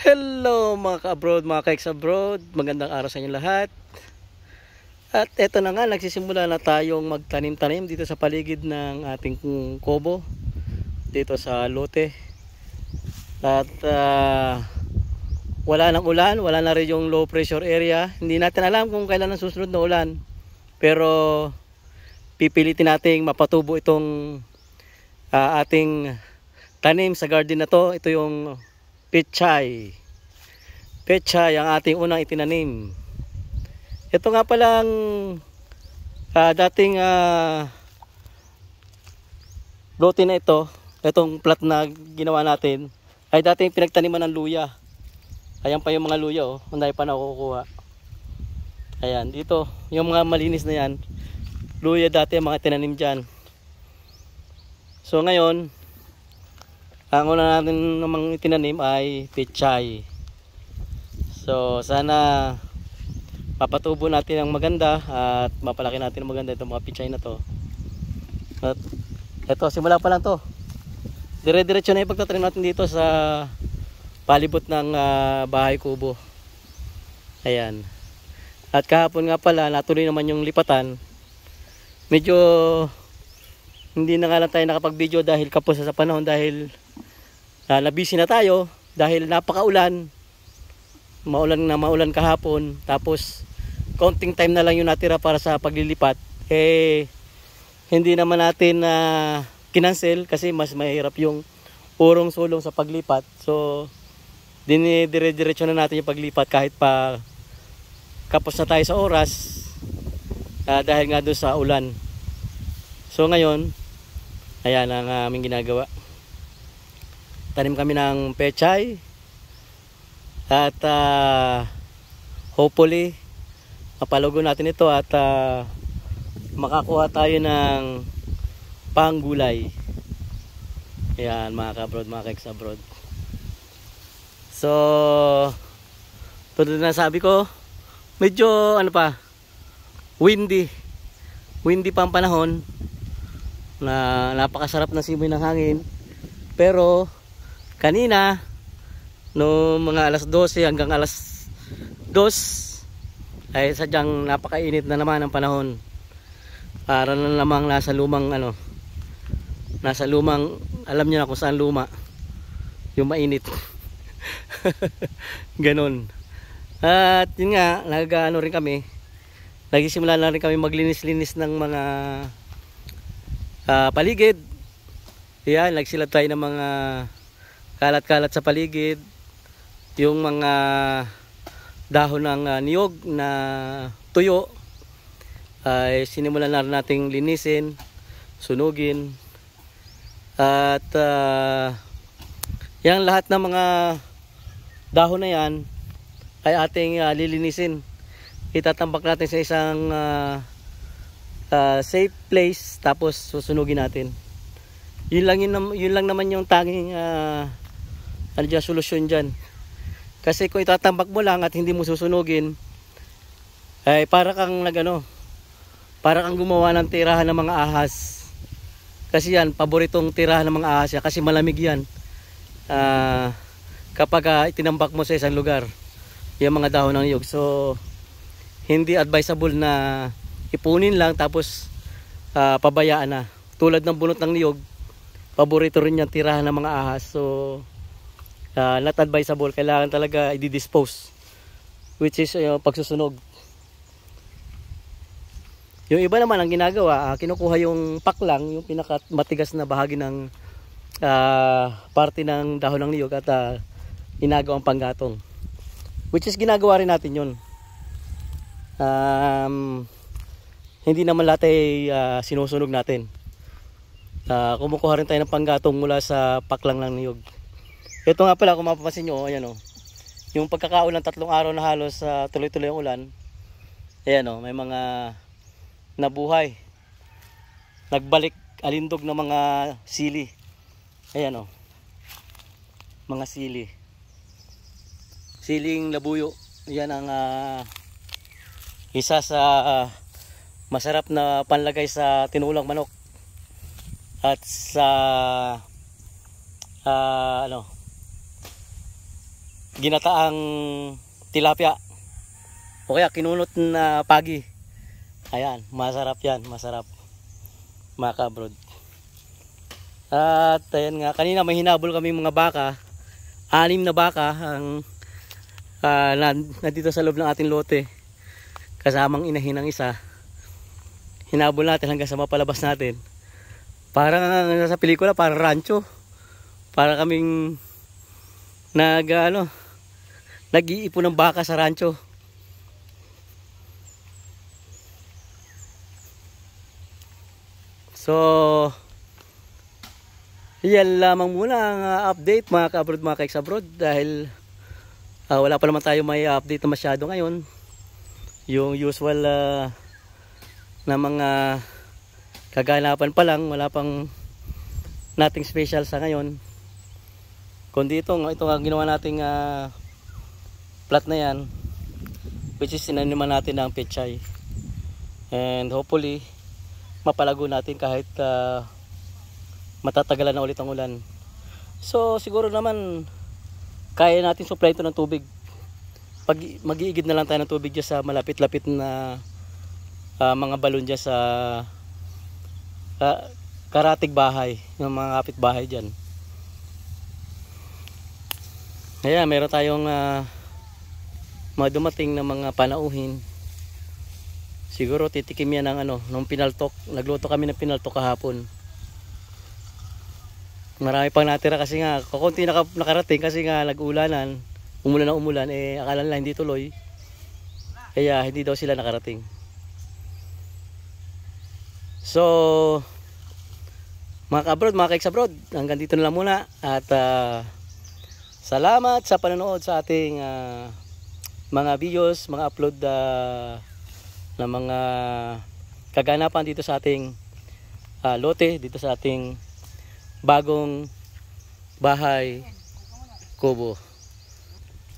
Hello mga ka-abroad, mga ka-ex-abroad. Magandang araw sa inyo lahat. At eto na nga, nagsisimula na tayong magtanim-tanim dito sa paligid ng ating kubo, dito sa lote. At wala nang ulan, wala na rin yung low pressure area. Hindi natin alam kung kailan ang susunod na ulan. Pero pipilitin nating mapatubo itong ating tanim sa garden na to. Ito yung pechay. Pechay ang ating unang itinanim. Ito nga palang dating lote na ito, itong plat na ginawa natin, ay dating pinagtaniman ng luya. Ayan pa yung mga luya, oh. Hindi pa nakukuha. Ayan, dito, yung mga malinis na yan, luya dati ang mga tinanim dyan. So ngayon, ang una natin namang itinanim ay pechay. So sana mapatubo natin ang maganda at mapalaki natin ang maganda itong mga pechay na to. At eto, simula pa lang to. Dire-diretso na yung pagtatanim natin dito sa palibot ng bahay kubo. Ayan. At kahapon nga pala natuloy naman yung lipatan. Medyo hindi na nga lang tayo nakapag-video dahil kapos sa panahon, dahil nabisi na tayo dahil napakaulan. Maulan kahapon, tapos counting time na lang yung natira para sa paglilipat. Hindi naman natin kinancel kasi mas mahirap yung urong sulong sa paglipat. So dire-diretso na natin yung paglipat kahit pa kapos na tayo sa oras, dahil nga doon sa ulan. So ngayon, ayan ang aming ginagawa. Tanim kami ng pechay at hopefully mapalugo natin ito at makakuha tayo ng panggulay. Ayan mga ka-abroad, mga ka-ex-abroad. So tulad na sabi ko, medyo windy pa ang panahon, na napakasarap na simoy ng hangin. Pero kanina no mga alas 12 hanggang alas 2 ay sadyang napakainit na naman ang panahon. Para na namang nasa lumang alam niyo na kung saan luma yung mainit. Ganon. At yun nga, rin kami, nagsisimula na rin kami maglinis-linis ng mga paligid. Yan, nagsilad tayo ng mga kalat-kalat sa paligid. Yung mga dahon ng niyog na tuyo ay sinimulan na nating linisin, sunugin. At yan, lahat ng mga dahon na yan ay ating lilinisin. Itatambak natin sa isang safe place, tapos susunugin natin. Yun lang naman yung tanging solusyon dyan. Kasi kung itatambak mo lang at hindi mo susunugin, ay para kang gumawa ng tirahan ng mga ahas. Kasi yan, paboritong tirahan ng mga ahas yan, kasi malamig yan. Kapag itinambak mo sa isang lugar yung mga dahon ng niyog. So hindi advisable na ipunin lang tapos pabayaan na. Tulad ng bunot ng niyog, paborito rin yung tirahan ng mga ahas. So not advisable. Kailangan talaga i-dispose, which is pagsusunog. Yung iba naman ang ginagawa, kinukuha yung paklang, yung pinakamatigas na bahagi ng parte ng dahon ng niyog, at ginagawang panggatong, which is ginagawa rin natin yun. Hindi naman lahat ay sinusunog natin. Kumukuha rin tayo ng panggatong mula sa paklang ng niyog. Ito nga pala, kung mapapansin nyo, ayan yung pagkakaulan, 3 araw na halos tuloy-tuloy ang ulan. Ayan may mga nabuhay, nagbalik alindog ng mga sili. Ayan mga siling labuyo. Yan ang isa sa masarap na panlagay sa tinulang manok at sa ginataang tilapia o kaya kinunot na pagi. Ayan, masarap yan, masarap mga kabrod. At ayan nga, kanina may hinabol kami mga baka, 6 na baka ang nandito sa loob ng ating lote, kasamang inahin ng isa. Hinabol natin hanggang sa mapalabas natin. Parang sa pelikula, parang rancho, para kaming nag-iipon ng baka sa rancho. So yan lamang muna ang update mga ka-abroad, mga ka-ex-abroad, dahil wala pa naman tayo may update na masyado ngayon. Yung usual na mga kaganapan pa lang, wala pang nating special sa ngayon. Kundi ito ang ginawa nating plat na yan, which is sinaniman natin ng pechay. And hopefully mapalago natin kahit matatagalan na ulit ang ulan. So siguro naman kaya natin supply ito ng tubig. Pag mag-iigid na lang tayo ng tubig dyan sa malapit-lapit na mga balon dyan sa karatig bahay, ng mga kapitbahay dyan. Ayan, meron tayong mga dumating na mga panauhin. Siguro titikim yan ng nung pinaltok. Nagluto kami ng pinaltok kahapon. Marami pang natira kasi nga kukunti nakarating kasi nga nag-ulanan. Umulan ng umulan, akala nila hindi tuloy. Kaya hindi daw sila nakarating. So mga ka-abroad, mga ka-ex-abroad, hanggang dito na lang muna. At salamat sa panonood sa ating mga videos, mga upload na mga kaganapan dito sa ating lote, dito sa ating bagong bahay kubo.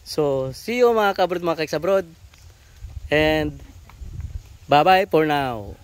So see you mga ka-abroad, mga ka-ex-abroad, and bye bye for now.